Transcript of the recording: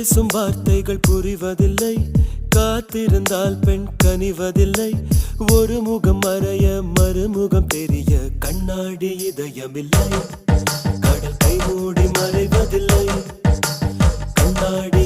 பேசும் வார்த்தைகள் புரிவதில்லை, காத்திருந்தால் பெண் கனிவதில்லை. ஒரு முகம் மறைய மறுமுகம் தெரிய கண்ணாடி இதயமில்லை. கடல் கை மூடி மறைவதில்லை, கண்ணாடி